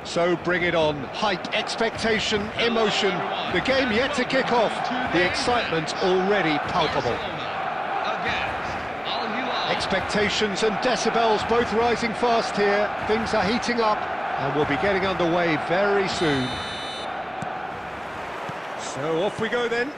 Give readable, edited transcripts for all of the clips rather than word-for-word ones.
So bring it on. Hype, expectation, emotion. The game yet to kick off. The excitement already palpable. Expectations and decibels both rising fast here. Things are heating up and we'll be getting underway very soon. So off we go then.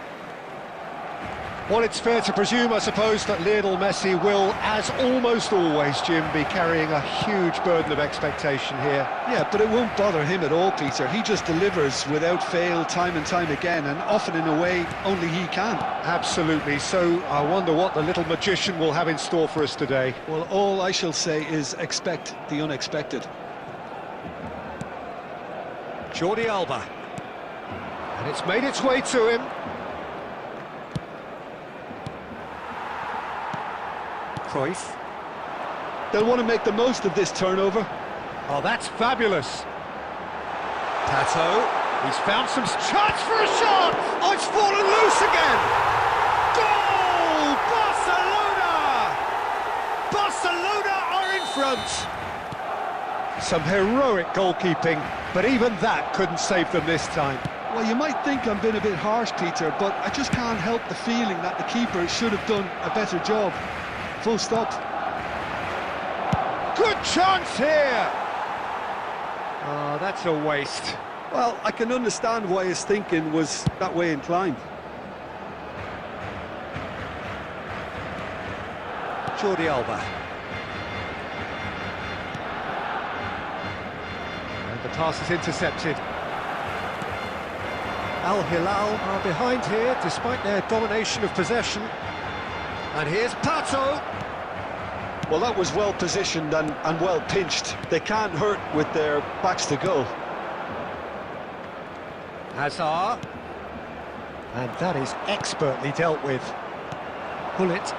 Well, it's fair to presume, I suppose, that Lionel Messi will, as almost always, Jim, be carrying a huge burden of expectation here. Yeah, but it won't bother him at all, Peter. He just delivers without fail time and time again, and often in a way only he can. Absolutely. So I wonder what the little magician will have in store for us today. Well, all I shall say is expect the unexpected. Jordi Alba. And it's made its way to him. Cruyff. They'll want to make the most of this turnover. Oh, that's fabulous. Pato. He's found some chance for a shot. Oh, it's fallen loose again. Goal! Barcelona! Barcelona are in front. Some heroic goalkeeping, but even that couldn't save them this time. Well, you might think I'm being a bit harsh, Peter, but I just can't help the feeling that the keeper should have done a better job. Full stop. Good chance here! Oh, that's a waste. Well, I can understand why his thinking was that way inclined. Jordi Alba. And the pass is intercepted. Al Hilal are behind here, despite their domination of possession. And here's Pato. Well, that was well positioned and well pinched. They can't hurt with their backs to goal. Hazard. And that is expertly dealt with. Bullet.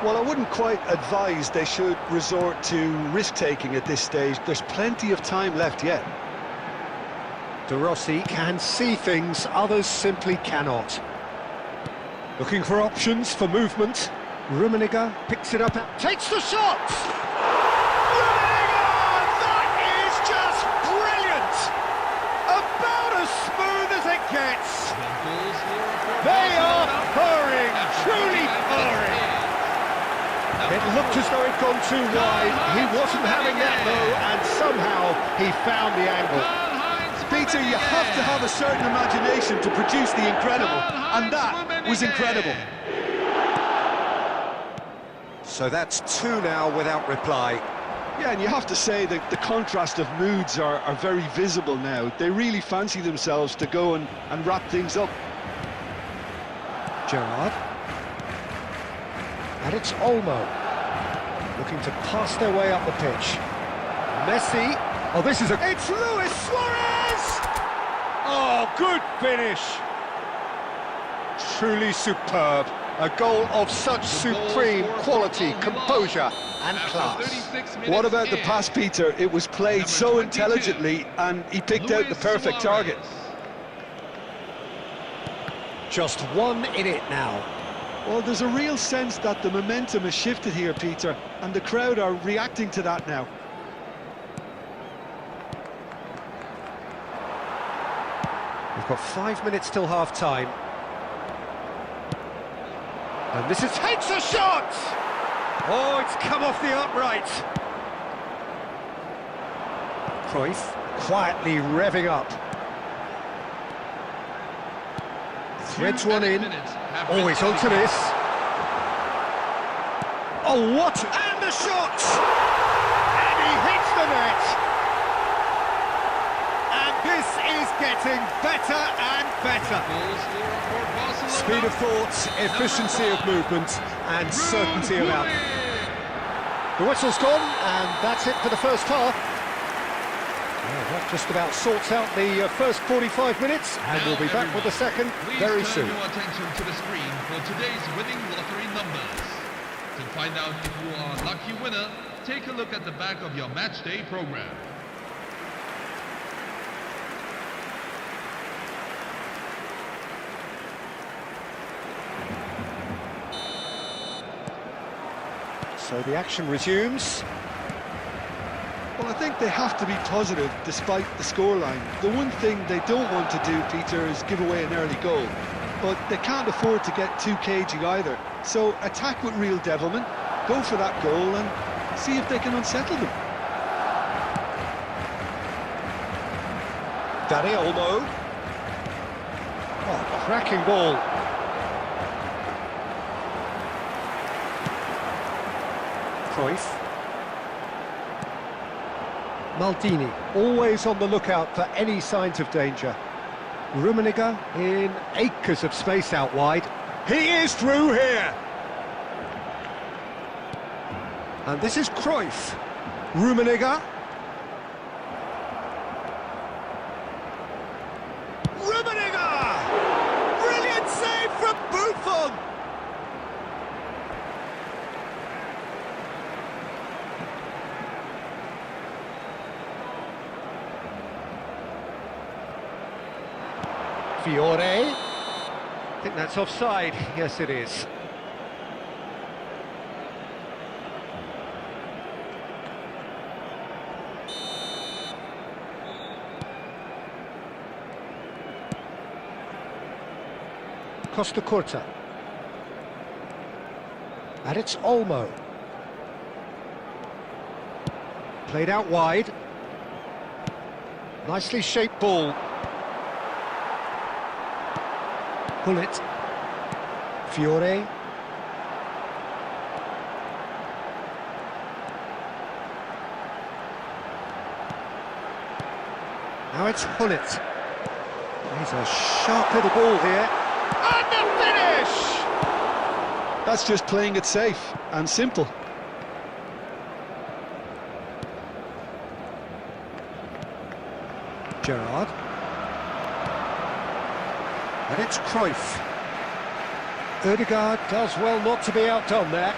Well, I wouldn't quite advise they should resort to risk-taking at this stage. There's plenty of time left yet. De Rossi can see things others simply cannot. Looking for options for movement. Rummenigge picks it up, takes the shot! Rummenigge! That is just brilliant! About as smooth as it gets! They are purring, truly purring! It looked as though it'd gone too wide. He wasn't having that though, and somehow he found the angle. Peter, you have to have a certain imagination to produce the incredible, and that was incredible. So that's two now without reply. Yeah, and you have to say that the contrast of moods are very visible now. They really fancy themselves to go and wrap things up. Gerrard. And it's Olmo. Looking to pass their way up the pitch. Messi. Oh, this is It's Luis Suarez! Oh, good finish. Truly superb. A goal of such supreme quality, composure and class. What about the pass, Peter? It was played so intelligently and he picked out the perfect target. Just one in it now. Well, there's a real sense that the momentum has shifted here, Peter, and the crowd are reacting to that now. We've got 5 minutes till half-time. And this is takes a shot! Oh, it's come off the upright. Cruyff quietly revving up. Threads one in. Oh, he's onto this. Oh, what? And the shot! And he hits the net! And this is getting better and better. Speed of thought, efficiency of movement, and certainty of outcome. The whistle's gone, and that's it for the first half. Well, that just about sorts out the first 45 minutes, and we'll be back with the second very soon. Please turn your attention to the screen for today's winning lottery numbers. To find out if you are a lucky winner, take a look at the back of your match day program. So the action resumes. Well, I think they have to be positive despite the scoreline. The one thing they don't want to do, Peter, is give away an early goal. But they can't afford to get too cagey either. So attack with real devilment, go for that goal and see if they can unsettle them. Danny Olmo. Oh, cracking ball. Cruyff. Maldini, always on the lookout for any signs of danger. Rummenigge in acres of space out wide. He is through here! And this is Cruyff. Rummenigge. Rummenigge! Brilliant save from Buffon! Fiore. I think that's offside. Yes, it is. Costa Curta. And it's Olmo. Played out wide. Nicely shaped ball. Pull it. Fiore. Now it's Hullet. He's a sharp little ball here. And the finish! That's just playing it safe and simple. Gerrard. And it's Cruyff. Odegaard does well not to be outdone there.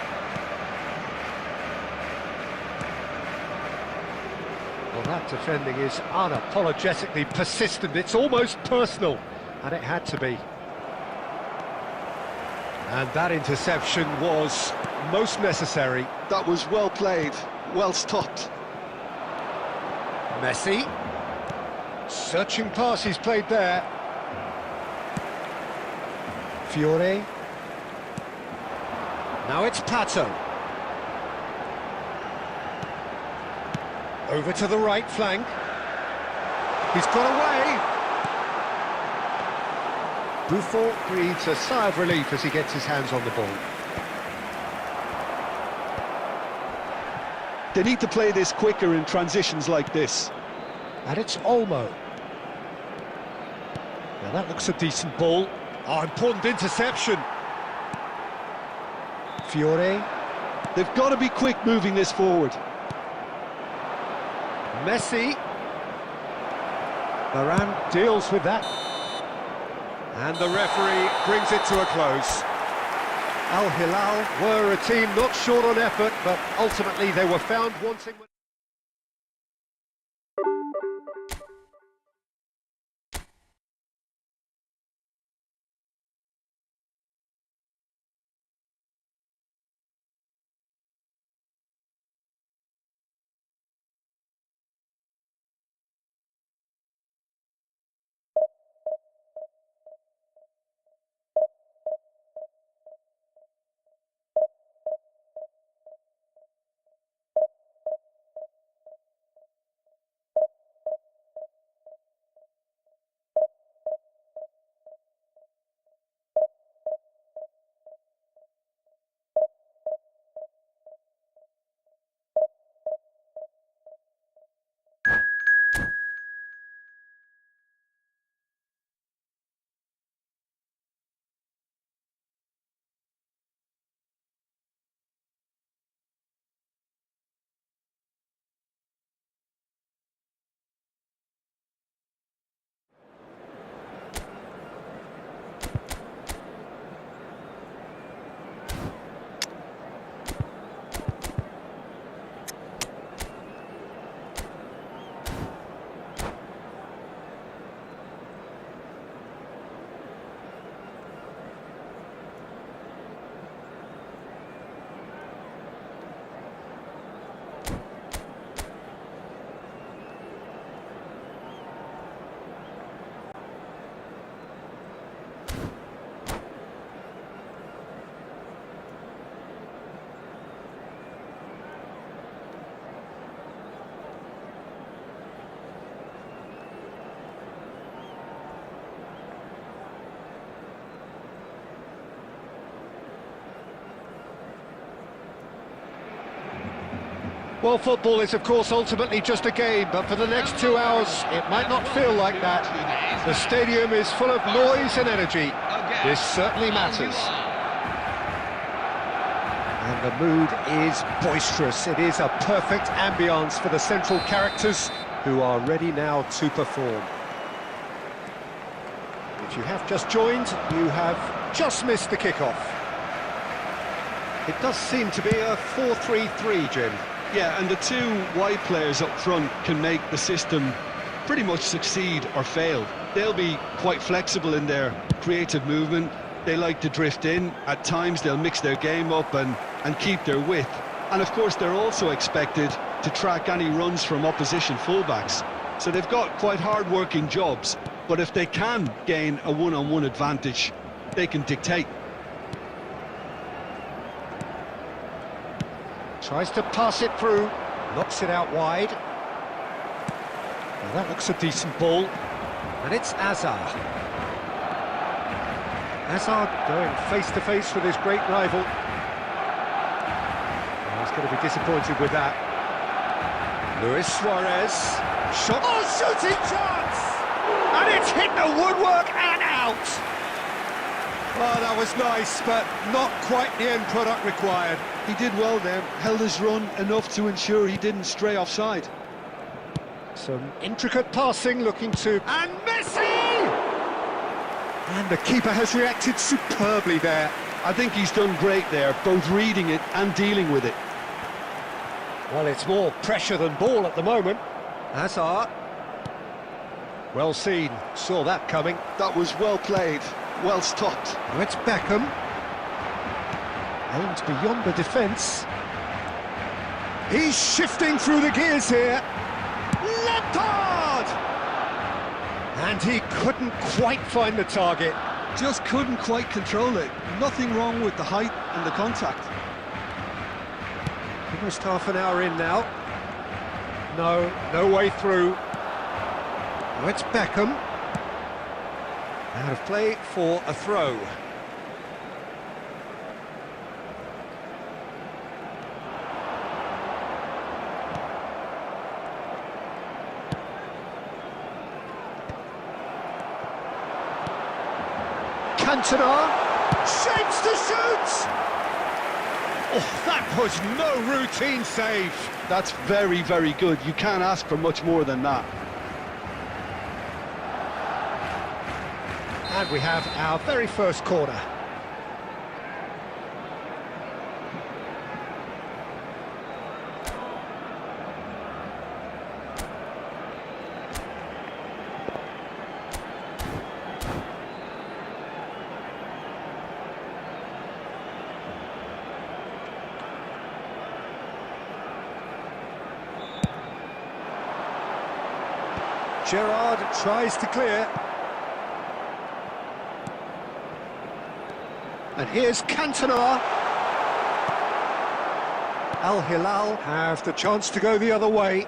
Well, that defending is unapologetically persistent. It's almost personal, and it had to be. And that interception was most necessary. That was well played, well stopped. Messi. Searching pass he's played there. Fiore. Now it's Pato. Over to the right flank. He's got away. Buffon breathes a sigh of relief as he gets his hands on the ball. They need to play this quicker in transitions like this. And it's Olmo. Now that looks a decent ball. Oh, important interception. Fiore. They've got to be quick moving this forward. Messi. Varane deals with that. And the referee brings it to a close. Al Hilal were a team not short on effort, but ultimately they were found wanting... Well, football is, of course, ultimately just a game, but for the next 2 hours, it might not feel like that. The stadium is full of noise and energy. This certainly matters. And the mood is boisterous. It is a perfect ambience for the central characters, who are ready now to perform. If you have just joined, you have just missed the kickoff. It does seem to be a 4-3-3, Jim. Yeah, and the two wide players up front can make the system pretty much succeed or fail. They'll be quite flexible in their creative movement. They like to drift in. At times they'll mix their game up and keep their width. And of course they're also expected to track any runs from opposition fullbacks. So they've got quite hard-working jobs, but if they can gain a one-on-one advantage, they can dictate. Tries to pass it through, knocks it out wide. Well, that looks a decent ball. And it's Azar. Azar going face-to-face with his great rival. Oh, he's going to be disappointed with that. Luis Suarez. Shot. Oh, shooting chance! And it's hit the woodwork and out! Oh, that was nice, but not quite the end product required. He did well there, held his run enough to ensure he didn't stray offside. Some intricate passing, looking to... And Messi! And the keeper has reacted superbly there. I think he's done great there, both reading it and dealing with it. Well, it's more pressure than ball at the moment. Hazard. Well seen, saw that coming. That was well played, well stopped. Now it's Beckham. Aimed beyond the defence. He's shifting through the gears here. Lampard! And he couldn't quite find the target. Just couldn't quite control it. Nothing wrong with the height and the contact. Almost half an hour in now. No way through. Now it's Beckham. Out of play for a throw. Cantona shapes to shoot! Oh, that was no routine save. That's very, very good. You can't ask for much more than that. And we have our very first corner. Gerrard tries to clear. And here's Cantona. Al Hilal have the chance to go the other way.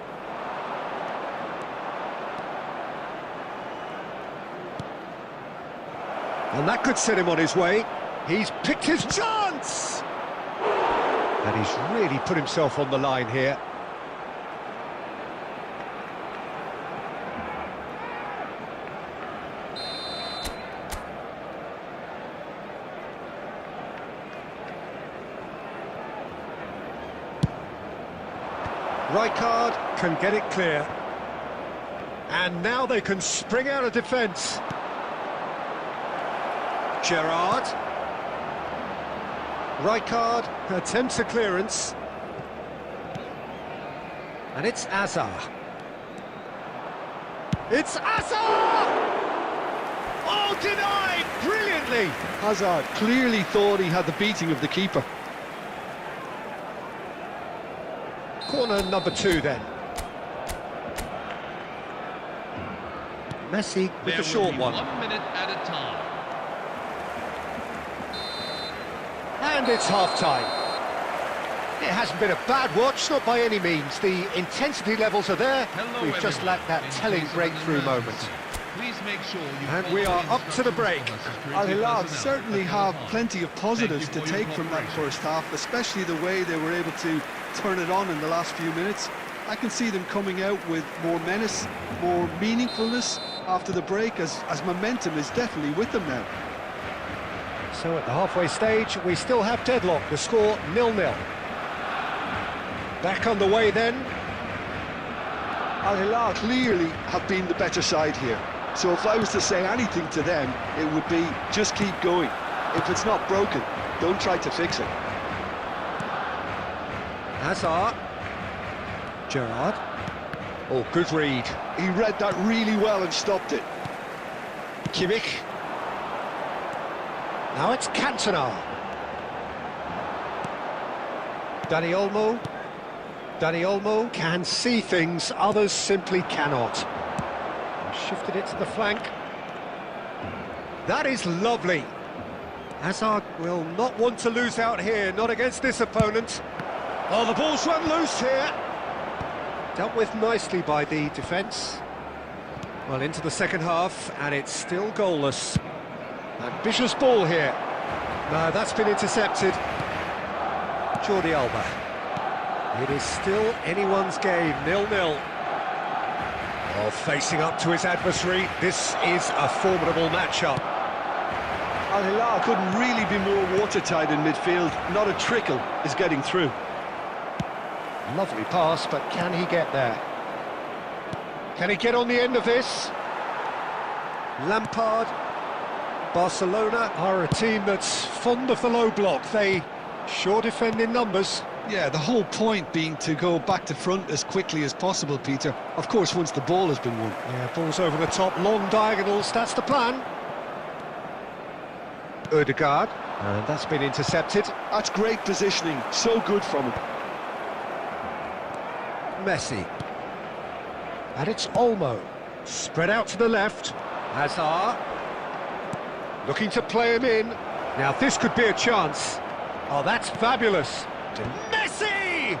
And that could set him on his way. He's picked his chance! And he's really put himself on the line here. Rijkaard can get it clear. And now they can spring out of defence. Gerrard. Rijkaard attempts a clearance. And it's Azar. It's Azar! Oh, denied! Brilliantly! Hazard clearly thought he had the beating of the keeper. Corner number 2 then. Messi with the short one. 1 minute at a time. And it's half-time. It hasn't been a bad watch, not by any means. The intensity levels are there. We've just lacked that telling breakthrough moment. Please make sure you And follow we are the up to the instructions break. from the Al security Hilal personnel certainly at the have park. plenty of positives Thank to you for take your from that cooperation. first half, especially the way they were able to turn it on in the last few minutes. I can see them coming out with more menace, more meaningfulness after the break, as momentum is definitely with them now. So at the halfway stage, we still have deadlock, the score 0-0. Back underway then. Al Hilal clearly have been the better side here. So if I was to say anything to them, it would be just keep going. If it's not broken, don't try to fix it. Hazard. Gerrard. Oh, good read. He read that really well and stopped it. Kimmich. Now it's Cantona. Dani Olmo. Dani Olmo can see things others simply cannot. Shifted it to the flank. That is lovely. Hazard will not want to lose out here, not against this opponent. Oh, the ball's run loose here. Dealt with nicely by the defence. Well, into the second half, and it's still goalless. Ambitious ball here. No, that's been intercepted. Jordi Alba. It is still anyone's game, 0-0. Oh, facing up to his adversary, this is a formidable matchup. Al Hilal couldn't really be more watertight in midfield. Not a trickle is getting through. Lovely pass, but can he get there? Can he get on the end of this? Lampard. Barcelona are a team that's fond of the low block. They sure defend in numbers. Yeah, the whole point being to go back to front as quickly as possible, Peter. Of course, once the ball has been won. Yeah, ball's over the top, long diagonals, that's the plan. Ødegaard, and that's been intercepted. That's great positioning, so good from him. Messi. And it's Olmo. Spread out to the left. Hazard. Looking to play him in. Now this could be a chance. Oh, that's fabulous. To Messi!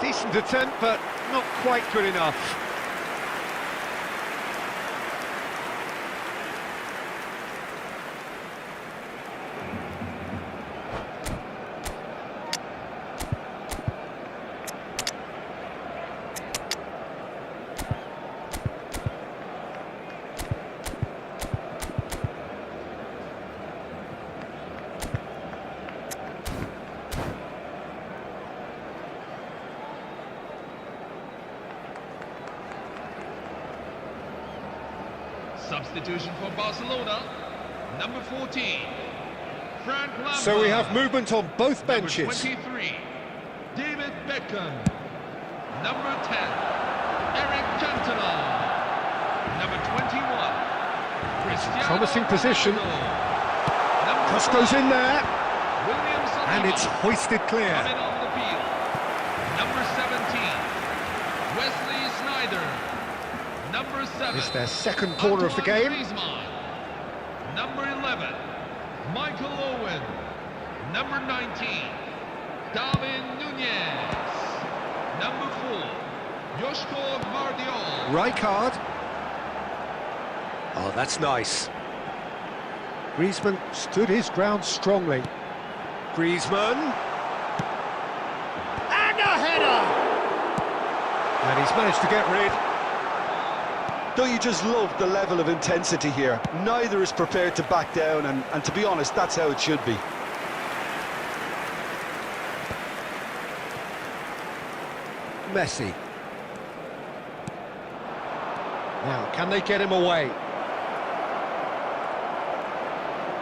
Decent attempt, but not quite good enough. Substitution for Barcelona, number 14, Frank Lampard. So we have movement on both benches. Number 23, David Beckham. Number 10, Eric Cantona. Number 21, Cristiano Promising position. Ronaldo. Number Cross 5, goes in there, William Saliba. and it's hoisted clear. Coming on the field, number 17, Wesley Sneijder. Number 7. It's their second corner of the Antoine game. Griezmann. Number 11, Michael Owen. Number 19, Darwin Nunez. Number 4, Joško Gvardiol. Rijkaard. Oh, that's nice. Griezmann stood his ground strongly. Griezmann. And a header! And he's managed to get rid. Don't you just love the level of intensity here? Neither is prepared to back down, and to be honest, that's how it should be. Messi. Now, can they get him away?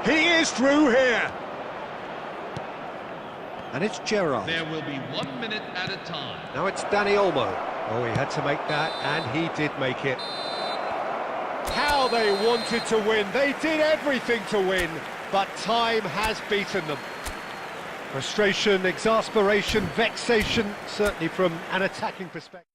He is through here! And it's Gerrard. There will be 1 minute at a time. Now it's Dani Olmo. Oh, he had to make that, and he did make it. How they wanted to win. They did everything to win, but time has beaten them. Frustration, exasperation, vexation, certainly from an attacking perspective.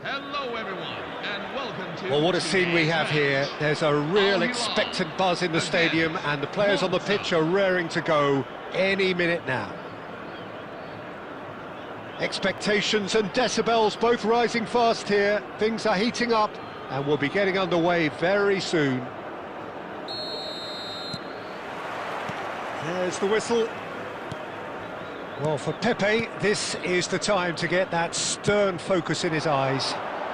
Hello everyone, and welcome to... Well, what a scene we have here. There's a real All expectant buzz in the Again, stadium, and the players on the pitch are raring to go any minute now. Expectations and decibels both rising fast here. Things are heating up, and we'll be getting underway very soon. There's the whistle. Well, for Pepe, this is the time to get that stern focus in his eyes.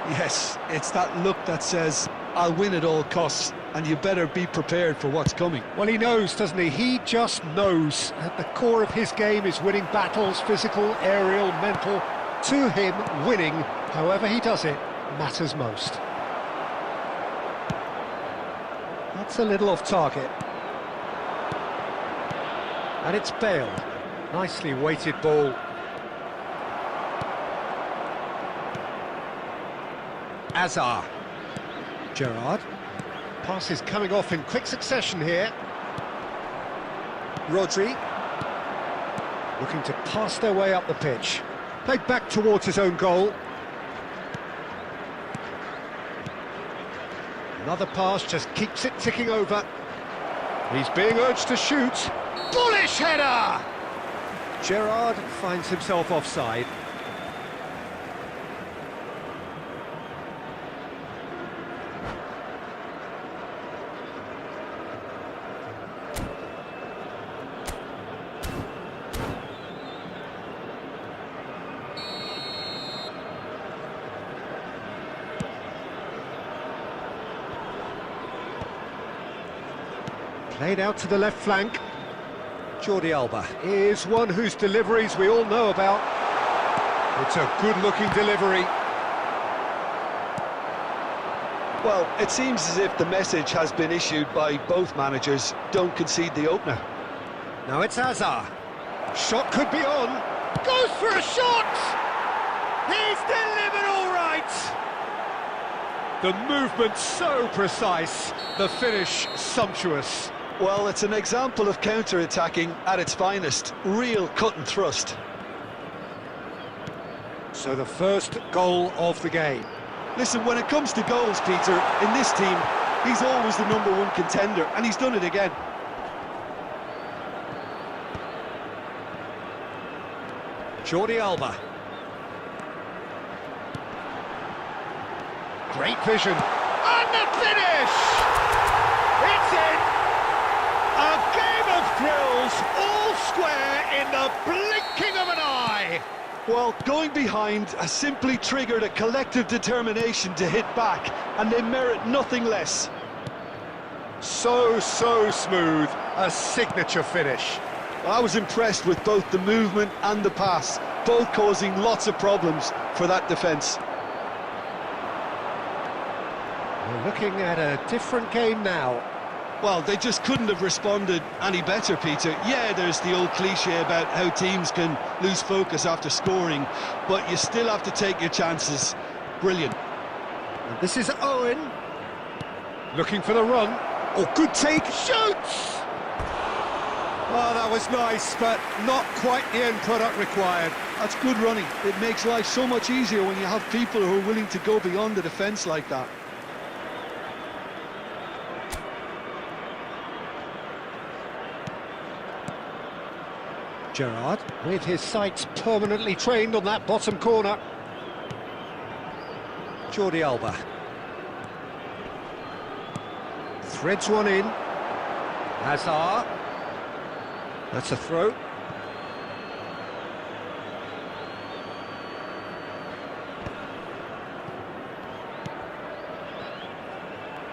Yes, it's that look that says, I'll win at all costs, and you better be prepared for what's coming. Well, he knows, doesn't he? He just knows. At the core of his game is winning battles, physical, aerial, mental. To him, winning, however he does it, matters most. That's a little off target. And it's Bale. Nicely weighted ball. Azar. Gerrard. Passes coming off in quick succession here. Rodri. Looking to pass their way up the pitch. Played back towards his own goal. Another pass just keeps it ticking over. He's being urged to shoot. Bullish header! Gerrard finds himself offside. Played out to the left flank. Jordi Alba is one whose deliveries we all know about. It's a good-looking delivery. Well, it seems as if the message has been issued by both managers, don't concede the opener. Now it's Azar. Shot could be on. Goes for a shot! He's delivered all right! The movement so precise, the finish sumptuous. Well, it's an example of counter-attacking at its finest. Real cut and thrust. So the first goal of the game. Listen, when it comes to goals, Peter, in this team, he's always the #1 contender, and he's done it again. Jordi Alba. Great vision. And the finish! It's in! A game of thrills, all square in the blinking of an eye! Well, going behind has simply triggered a collective determination to hit back, and they merit nothing less. So smooth, a signature finish. I was impressed with both the movement and the pass, both causing lots of problems for that defence. We're looking at a different game now. Well, they just couldn't have responded any better, Peter. Yeah, there's the old cliche about how teams can lose focus after scoring, but you still have to take your chances. Brilliant. And this is Owen. Looking for the run. Oh, good take. Shoots! Oh, that was nice, but not quite the end product required. That's good running. It makes life so much easier when you have people who are willing to go beyond the defence like that. Gerrard, with his sights permanently trained on that bottom corner. Jordi Alba. Threads one in. Hazard. That's a throw.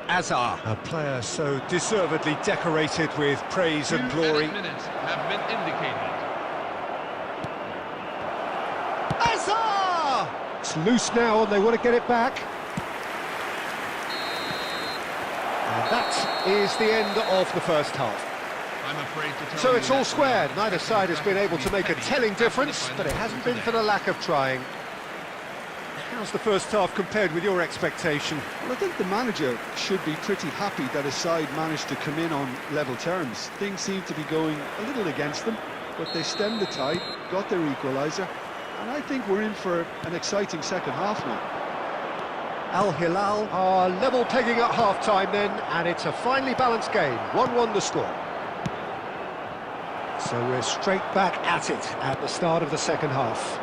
Azar, a player so deservedly decorated with praise and glory. 2 minutes have been indicated. Azar! It's loose now and they want to get it back. And that is the end of the first half. I'm afraid to tell So you it's all that squared. Neither side has been able to make a telling difference, but it hasn't been for the lack of trying. How's the first half compared with your expectation? Well, I think the manager should be pretty happy that his side managed to come in on level terms. Things seem to be going a little against them, but they stemmed the tide, got their equaliser, and I think we're in for an exciting second half now. Al Hilal are level pegging at half-time then, and it's a finely balanced game. 1-1 the score. So we're straight back at it at the start of the second half.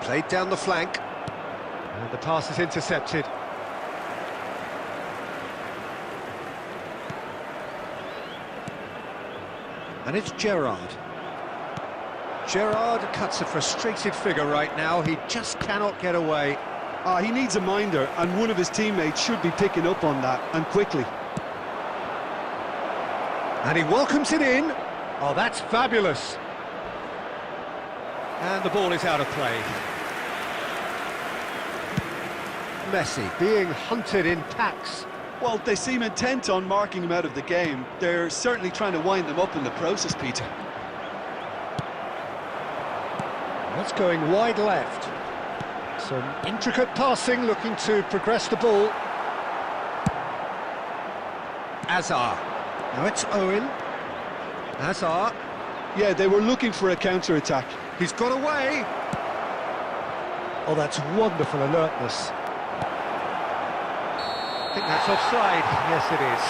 Played down the flank, and the pass is intercepted. And it's Gerrard. Gerrard cuts a frustrated figure right now. He just cannot get away. He needs a minder, and one of his teammates should be picking up on that, and quickly. And he welcomes it in. Oh, that's fabulous. And the ball is out of play. Messi being hunted in packs. Well, they seem intent on marking him out of the game. They're certainly trying to wind them up in the process, Peter. That's going wide left. Some intricate passing, looking to progress the ball. Azar. Now it's Owen. Azar. Yeah, they were looking for a counter-attack. He's got away. Oh, that's wonderful alertness. I think that's offside. Yes, it is.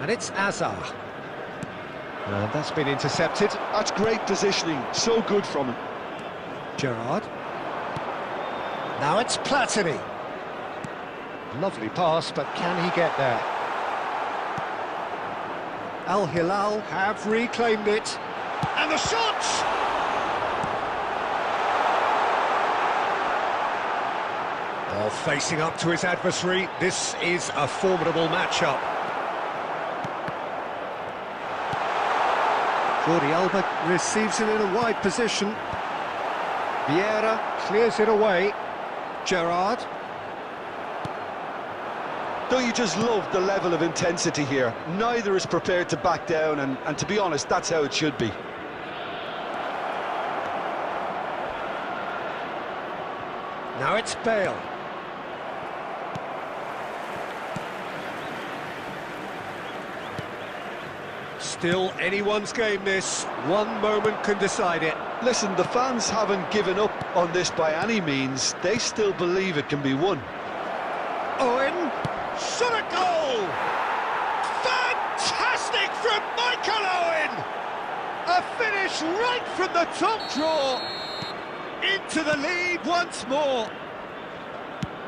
And it's Azar. And that's been intercepted. That's great positioning, so good from him. Gerrard. Now it's Platini. Lovely pass, but can he get there? Al Hilal have reclaimed it. And the shot! Oh, facing up to his adversary, this is a formidable matchup. Jordi Alba receives it in a wide position. Vieira clears it away. Gerrard. Don't you just love the level of intensity here? Neither is prepared to back down, and to be honest, that's how it should be. Now it's Bale. Still anyone's game this. One moment can decide it. Listen, the fans haven't given up on this by any means. They still believe it can be won. Owen, shot a goal! Fantastic from Michael Owen! A finish right from the top draw. Into the lead once more.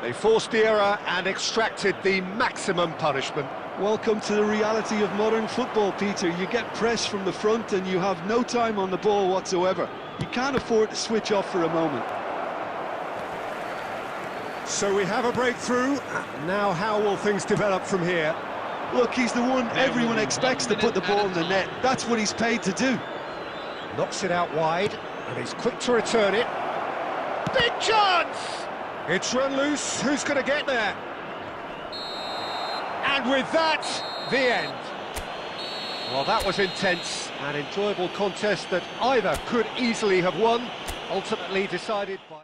They forced the error and extracted the maximum punishment. Welcome to the reality of modern football, Peter. You get pressed from the front and you have no time on the ball whatsoever. You can't afford to switch off for a moment. So we have a breakthrough. Now how will things develop from here? Look, he's the one everyone expects to put the ball in the net. That's what he's paid to do. Knocks it out wide, and he's quick to return it. Big chance! It's run loose. Who's going to get there? And with that, the end. Well, that was intense, an enjoyable contest that either could easily have won, ultimately decided by...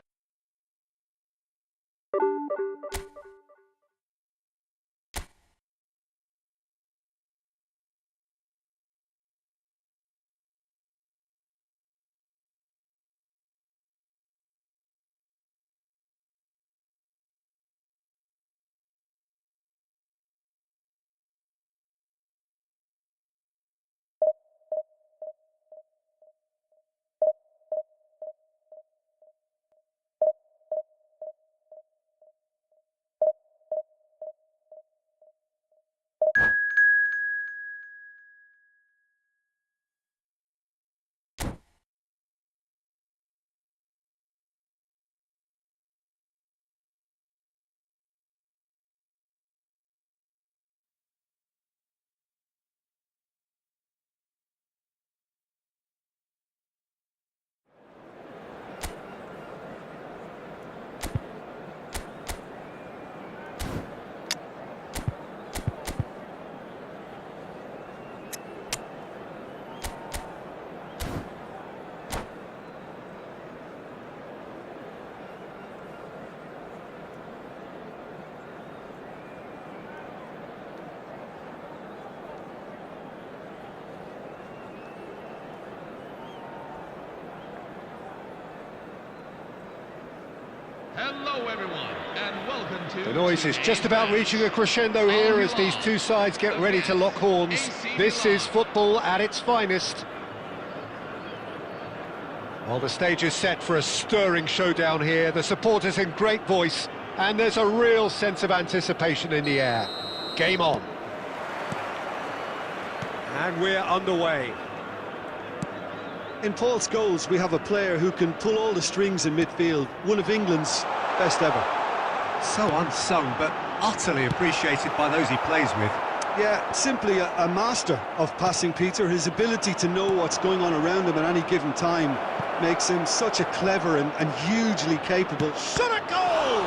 Hello everyone, and welcome to... The noise is just about reaching a crescendo here as these two sides get ready to lock horns. This is football at its finest. Well, the stage is set for a stirring showdown here. The supporters in great voice, and there's a real sense of anticipation in the air. Game on. And we're underway. In Paul Scholes, we have a player who can pull all the strings in midfield, one of England's best ever. So unsung, but utterly appreciated by those he plays with. Yeah, simply a master of passing, Peter. His ability to know what's going on around him at any given time makes him such a clever and hugely capable... Shot at goal!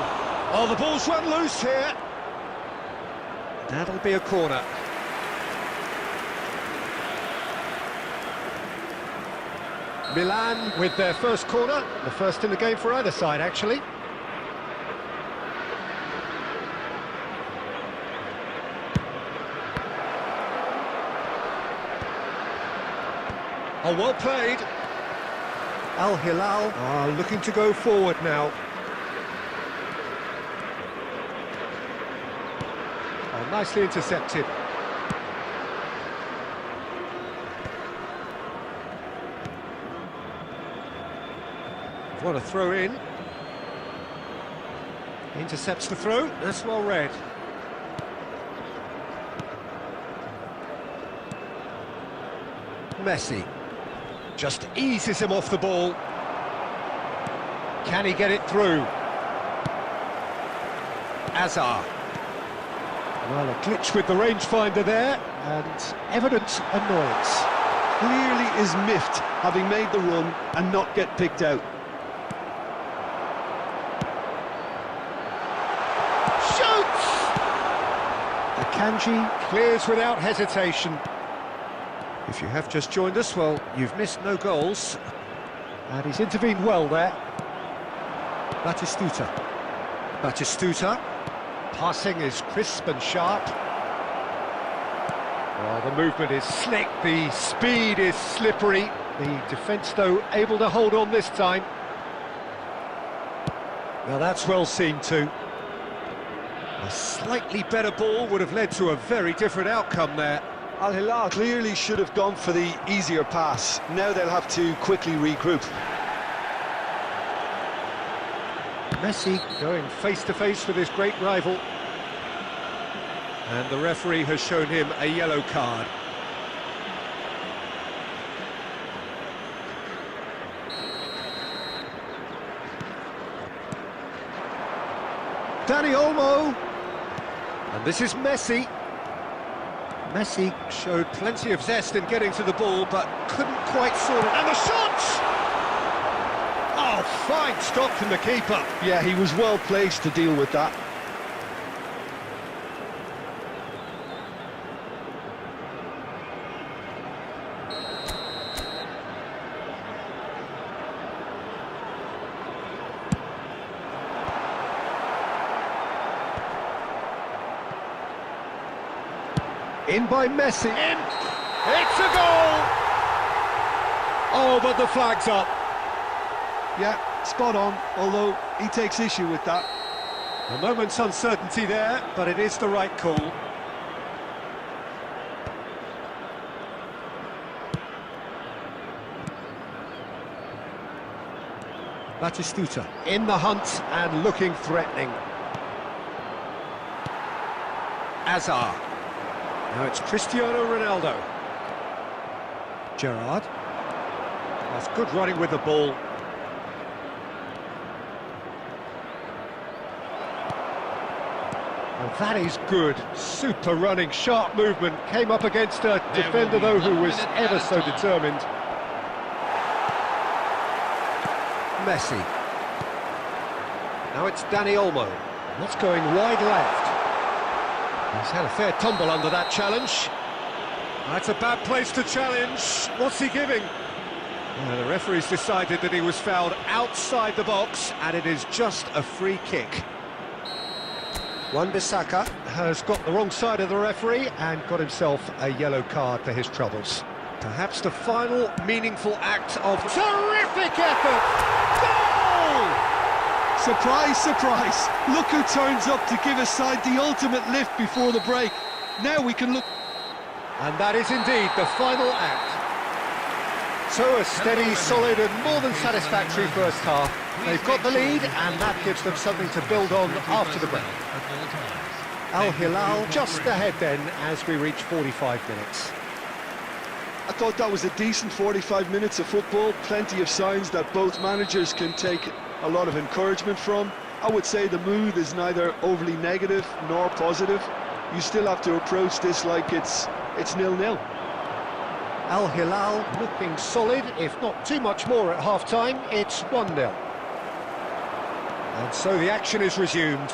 Oh, the ball's run loose here. That'll be a corner. Milan with their first corner, the first in the game for either side, actually. Oh, well played. Al Hilal are looking to go forward now. Oh, nicely intercepted. What a throw in. Intercepts the throw, that's well read. Messi just eases him off the ball. Can he get it through? Azar. Well, a glitch with the rangefinder there, and evident annoyance. Clearly is miffed, having made the run and not get picked out. Kanji clears without hesitation. If you have just joined us, well, you've missed no goals. And he's intervened well there. Batistuta. Passing is crisp and sharp. Well, the movement is slick, the speed is slippery. The defence, though, able to hold on this time. Now that's well seen too. A slightly better ball would have led to a very different outcome there. Al Hilal clearly should have gone for the easier pass. Now they'll have to quickly regroup. Messi going face-to-face with his great rival. And the referee has shown him a yellow card. Dani Olmo. And this is Messi. Messi showed plenty of zest in getting to the ball, but couldn't quite sort it. And the shot! Oh, fine stop from the keeper. Yeah, he was well placed to deal with that. In by Messi. In! It's a goal! Oh, but the flag's up. Yeah, spot on, although he takes issue with that. A moment's uncertainty there, but it is the right call. Batistuta in the hunt and looking threatening. Azar. Now it's Cristiano Ronaldo. Gerrard. That's good running with the ball. And that is good. Super running, sharp movement. Came up against a defender, though, who was ever so determined. Messi. Now it's Dani Olmo. That's going wide left. He's had a fair tumble under that challenge. That's a bad place to challenge. What's he giving? The referee's decided that he was fouled outside the box, and it is just a free kick. Wan-Bissaka has got the wrong side of the referee and got himself a yellow card for his troubles. Perhaps the final meaningful act of terrific effort. Goal! surprise, surprise. Look who turns up to give his side the ultimate lift before the break. Now we can look... And that is indeed the final act. So a steady, solid and more than satisfactory first half. They've got the lead and that gives them something to build on after the break. Al Hilal just ahead then as we reach 45 minutes. I thought that was a decent 45 minutes of football. Plenty of signs that both managers can take a lot of encouragement from. I would say the mood is neither overly negative nor positive. You still have to approach this like it's 0-0. Al Hilal looking solid, if not too much more at half-time. It's 1-0. And so the action is resumed.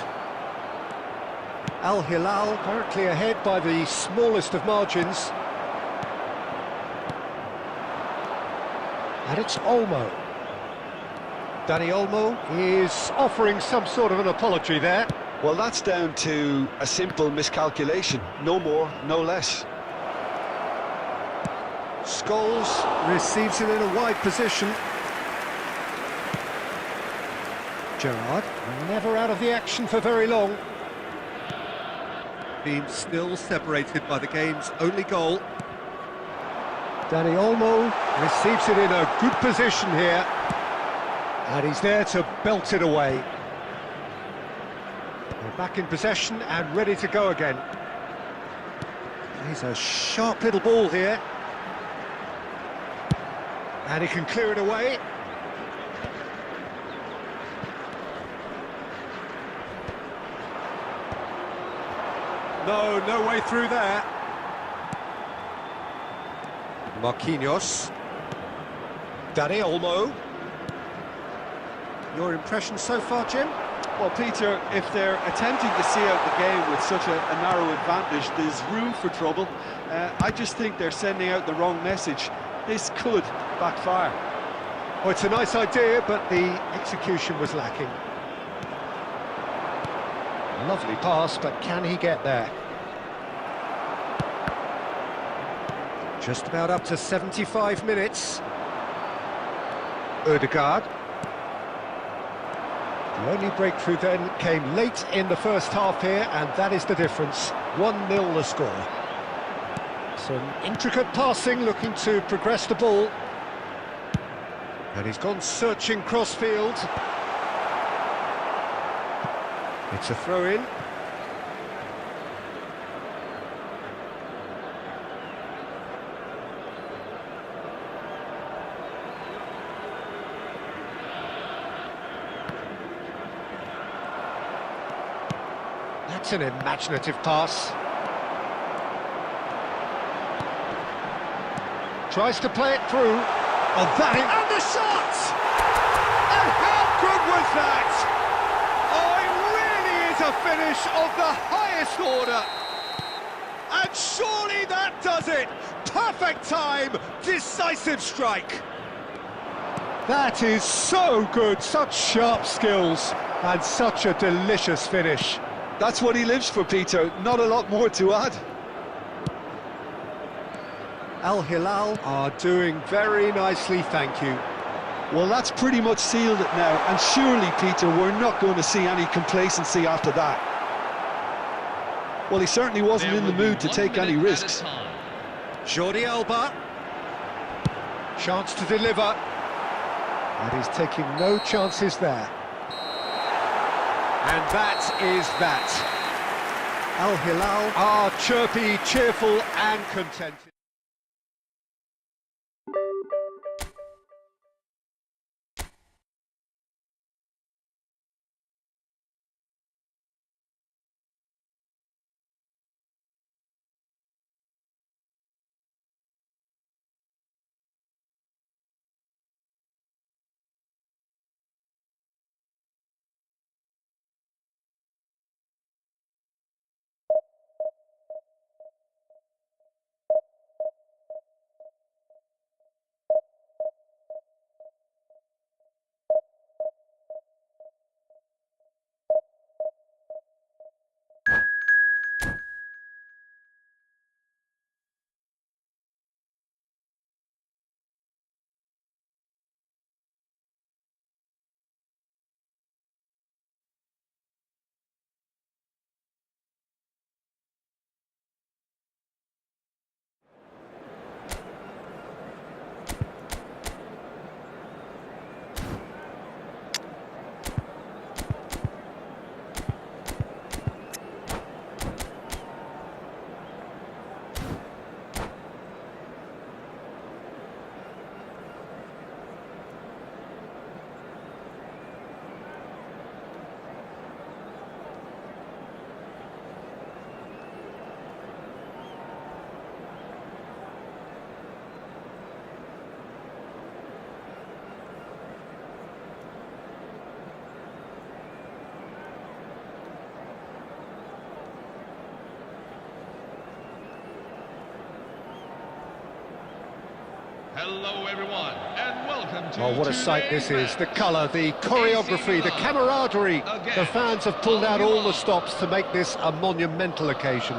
Al Hilal currently ahead by the smallest of margins. And it's Olmo. Danny Olmo is offering some sort of an apology there. Well, that's down to a simple miscalculation. No more, no less. Scholes receives it in a wide position. Gerrard, never out of the action for very long. Team still separated by the game's only goal. Danny Olmo receives it in a good position here. And he's there to belt it away. They're back in possession and ready to go again. He's a sharp little ball here. And he can clear it away. No way through there. Marquinhos. Danny Olmo. Your impression so far, Jim? Well, Peter, if they're attempting to see out the game with such a narrow advantage, there's room for trouble. I just think they're sending out the wrong message. This could backfire. Well, it's a nice idea, but the execution was lacking. Lovely pass, but can he get there? Just about up to 75 minutes. Ødegaard. The only breakthrough then came late in the first half here, and that is the difference. 1-0 the score. Some intricate passing, looking to progress the ball. And he's gone searching cross-field. It's a throw-in. That's an imaginative pass. Tries to play it through. Oh, that is... And the shot! And how good was that? Oh, it really is a finish of the highest order. And surely that does it. Perfect time, decisive strike. That is so good, such sharp skills, and such a delicious finish. That's what he lives for, Peter. Not a lot more to add. Al Hilal are doing very nicely, thank you. Well, that's pretty much sealed it now, and surely, Peter, we're not going to see any complacency after that. Well, he certainly wasn't in the mood to take any risks. Jordi Alba. Chance to deliver. And he's taking no chances there. And that is that. Al Hilal are chirpy, cheerful and contented. Hello everyone, and welcome to Oh, what a sight this today's is. The match. colour, the choreography, the camaraderie. The fans have pulled out all the stops to make this a monumental occasion.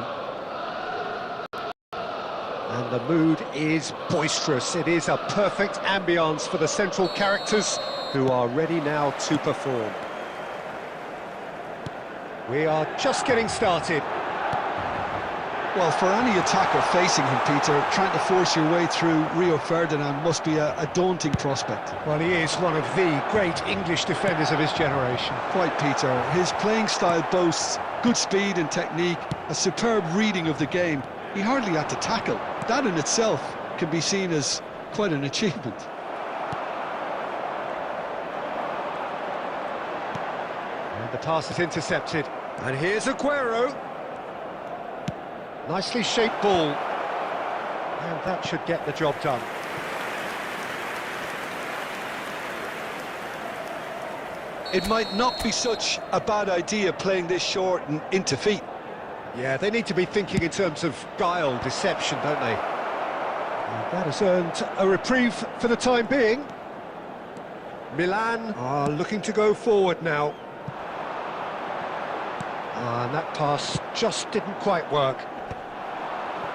And the mood is boisterous. It is a perfect ambience for the central characters who are ready now to perform. We are just getting started. Well, for any attacker facing him, Peter, trying to force your way through Rio Ferdinand must be a daunting prospect. Well, he is one of the great English defenders of his generation. Quite, Peter. His playing style boasts good speed and technique, a superb reading of the game. He hardly had to tackle. That in itself can be seen as quite an achievement. And the pass is intercepted. And here's Aguero. Nicely shaped ball. And that should get the job done. It might not be such a bad idea playing this short and into feet. Yeah, they need to be thinking in terms of guile, deception, don't they? And that has earned a reprieve for the time being. Milan are looking to go forward now. And that pass just didn't quite work.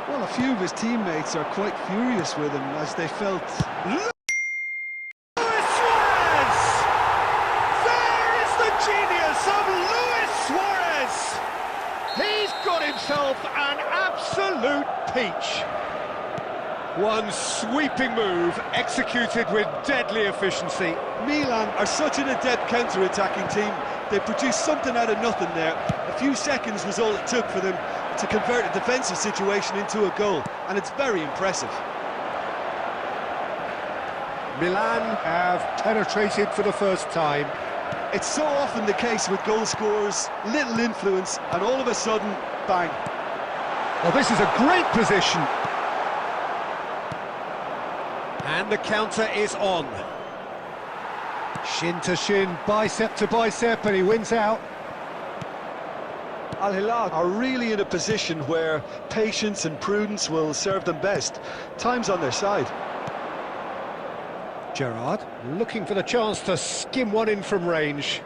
Well, a few of his teammates are quite furious with him as they felt... Luis Suarez! There is the genius of Luis Suarez! He's got himself an absolute peach. One sweeping move executed with deadly efficiency. Milan are such an adept counter-attacking team. They produced something out of nothing there. A few seconds was all it took for them to convert a defensive situation into a goal, and it's very impressive. Milan have penetrated for the first time. It's so often the case with goal scorers, little influence, and all of a sudden, bang. Well, this is a great position. And the counter is on. Shin to shin, bicep to bicep, and he wins out. Al Hilal are really in a position where patience and prudence will serve them best. Time's on their side. Gerrard looking for the chance to skim one in from range.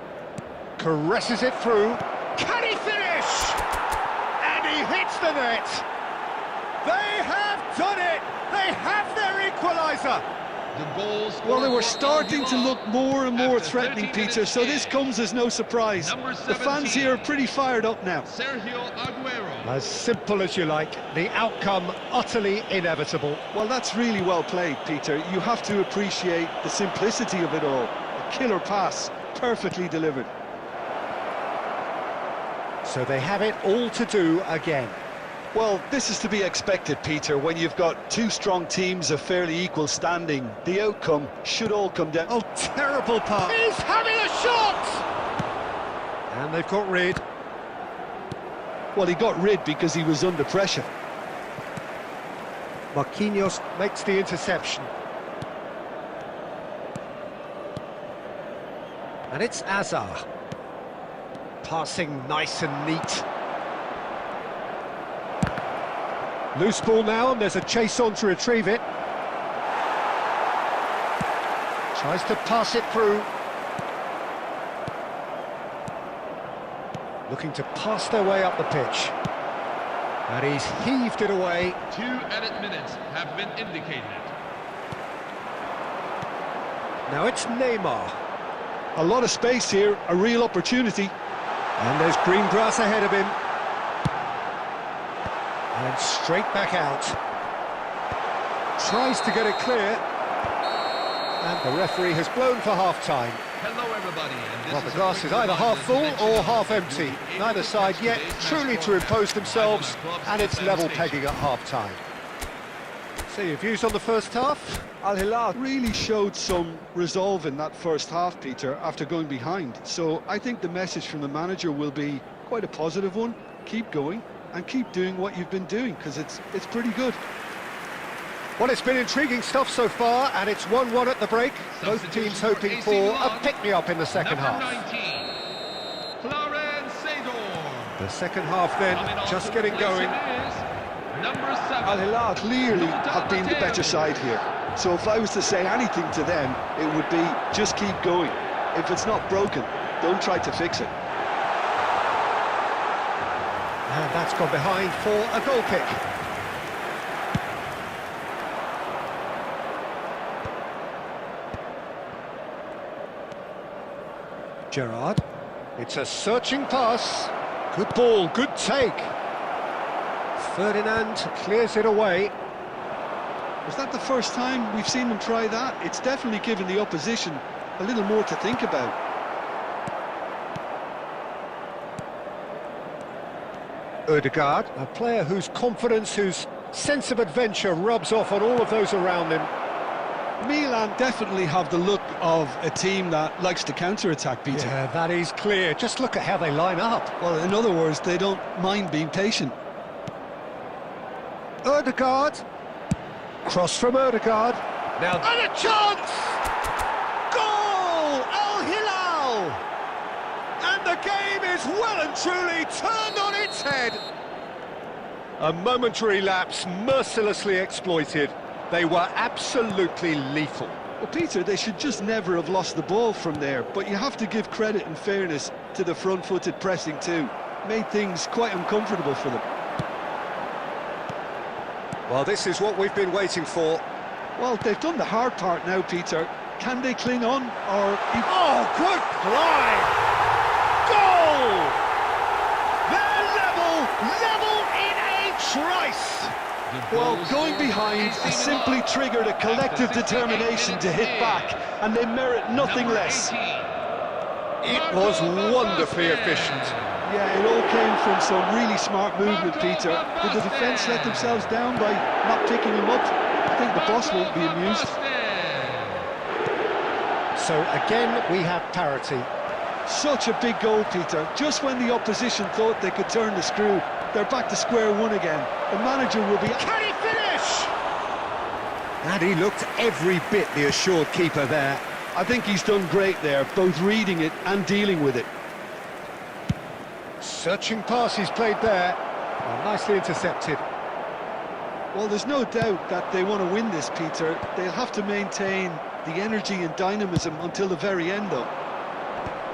Caresses it through. Can he finish? And he hits the net. They have done it. They have their equaliser. The goal scored Well, they were for starting Al to Hilal look more and more after threatening, 13 Peter, so this minutes comes as no surprise. Number The fans 17. here are pretty fired up now. Sergio Aguero. As simple as you like. The outcome utterly inevitable. Well, that's really well played, Peter. You have to appreciate the simplicity of it all. A killer pass, perfectly delivered. So they have it all to do again. Well, this is to be expected, Peter, when you've got two strong teams of fairly equal standing. The outcome should all come down... Oh, terrible pass. He's having a shot! And they've got rid. Well, he got rid because he was under pressure. Marquinhos makes the interception. And it's Azar. Passing nice and neat. Loose ball now, and there's a chase on to retrieve it. Tries to pass it through. Looking to pass their way up the pitch. And he's heaved it away. 2 added minutes have been indicated. Now it's Neymar. A lot of space here, a real opportunity. And there's green grass ahead of him. And straight back out. Tries to get it clear. And the referee has blown for half-time. Hello everybody. And Well, this the glass is either half full or half empty. Neither side yet truly to impose themselves, and it's level pegging at half-time. So your views on the first half? Al Hilal really showed some resolve in that first half, Peter, after going behind. So I think the message from the manager will be quite a positive one. Keep going and keep doing what you've been doing, because it's pretty good. Well, it's been intriguing stuff so far, and it's 1-1 at the break. Both teams hoping for a pick-me-up in the second half. The second half then, just getting going. Number 7. Al Hilal clearly have been the better side here. So if I was to say anything to them, it would be just keep going. If it's not broken, don't try to fix it. And that's gone behind for a goal kick. Gerrard. It's a searching pass. Good ball, good take. Ferdinand clears it away. Was that the first time we've seen them try that? It's definitely given the opposition a little more to think about. Ødegaard, a player whose confidence, whose sense of adventure rubs off on all of those around him. Milan definitely have the look of a team that likes to counter-attack, Peter. Yeah, that is clear. Just look at how they line up. Well, in other words, they don't mind being patient. Ødegaard. Cross from Ødegaard. Now, and a chance! Goal! Al Hilal! And the game is well and truly turned on its head. A momentary lapse mercilessly exploited. They were absolutely lethal. Well, Peter, they should just never have lost the ball from there, but you have to give credit and fairness to the front-footed pressing too. Made things quite uncomfortable for them. Well, this is what we've been waiting for. Well, they've done the hard part now, Peter. Can they cling on, or... Oh, good line! Goal! They're level in a trice! Well, going behind has simply triggered a collective determination to hit back, and they merit nothing less. It was wonderfully efficient. Yeah, it all came from some really smart movement, Peter. Did the defence let themselves down by not picking him up? I think the boss won't be amused. So again, we have parity. Such a big goal, Peter. Just when the opposition thought they could turn the screw, they're back to square one again. The manager will be... Can he finish? And he looked every bit the assured keeper there. I think he's done great there, both reading it and dealing with it. Searching pass he's played there. Well, nicely intercepted. Well, there's no doubt that they want to win this, Peter. They'll have to maintain the energy and dynamism until the very end, though.